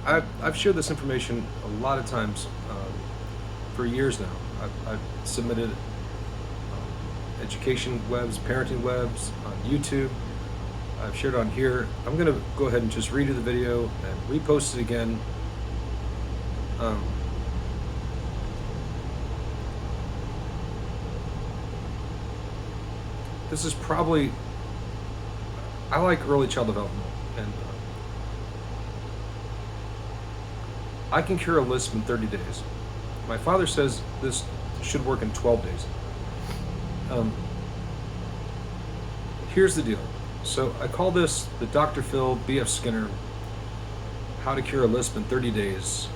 I've shared this information a lot of times for years now. I've submitted education webs, parenting webs on YouTube. I've shared on here. I'm going to go ahead and just redo the video and repost it again. Um, this is probably, I like early child development, and I can cure a lisp in 30 days. My father says this should work in 12 days. Um, here's the deal. So I call this the Dr. Phil B.F. Skinner How to Cure a Lisp in 30 Days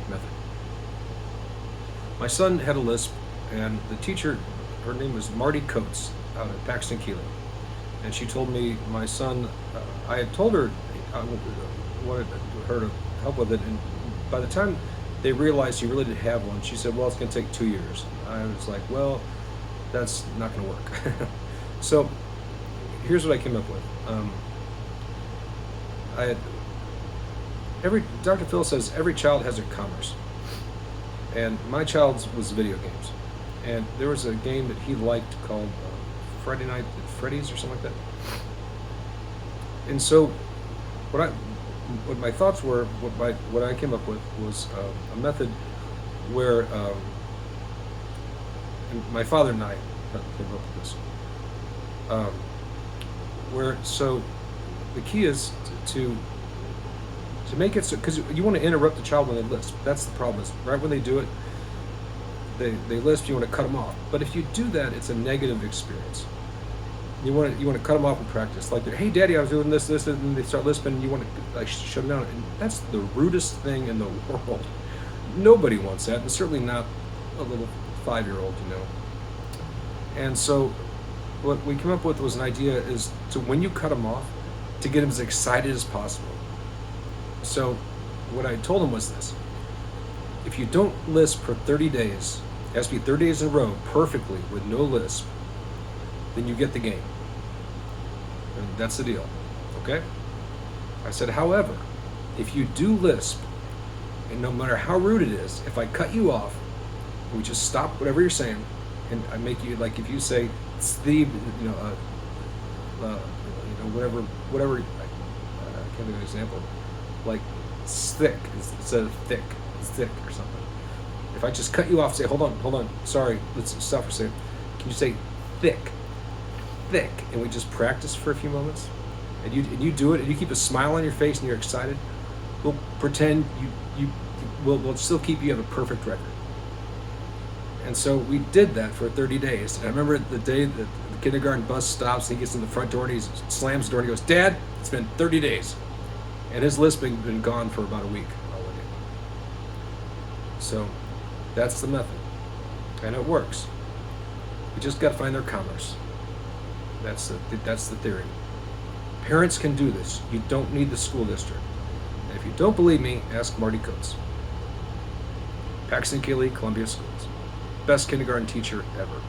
method. My son had a lisp, and the teacher, her name was Marty Coates, out at Paxton Keeler. And she told me my son, I had told her I wanted her to help with it, and by the time they realized he really did have one, she said, well, it's going to take 2 years. I was like, well, that's not going to work. So here's what I came up with. I had Dr. Phil says every child has their commerce, and my child's was video games. And there was a game that he liked called Friday Night at Freddy's or something like that. And so, what my thoughts were, what I came up with was a method where, and my father and I came up with this. So the key is to make it so, because you want to interrupt the child when they lisp. That's the problem. Is right when they do it, they lisp. You want to cut them off. But if you do that, it's a negative experience. You want to cut them off in practice. Like, hey, Daddy, I was doing this, and they start lisping. And you want to like shut them down. And that's the rudest thing in the world. Nobody wants that, and certainly not a little 5-year-old, you know. And so, what we came up with was an idea is to, when you cut them off, to get them as excited as possible. So what I told him was this: if you don't lisp for 30 days, it has to be 30 days in a row perfectly with no lisp, then you get the game. And that's the deal. Okay? I said, however, if you do lisp, and no matter how rude it is, if I cut you off, we just stop whatever you're saying, and I make you, like, if you say Steve, whatever. I can't give an example. Like thick instead of thick, it's thick or something. If I just cut you off, say, hold on, sorry, let's stop for a second. Can you say thick, and we just practice for a few moments, and you do it, and you keep a smile on your face, and you're excited. We'll pretend we'll still keep you have a perfect record. And so we did that for 30 days. And I remember the day that the kindergarten bus stops, and he gets in the front door, and he slams the door, and he goes, Dad, it's been 30 days. And his lisping had been gone for about a week already. So that's the method. And it works. You just got to find their commerce. That's the theory. Parents can do this. You don't need the school district. And if you don't believe me, ask Marty Coates. Paxton Keeley, Columbia Schools. Best kindergarten teacher ever.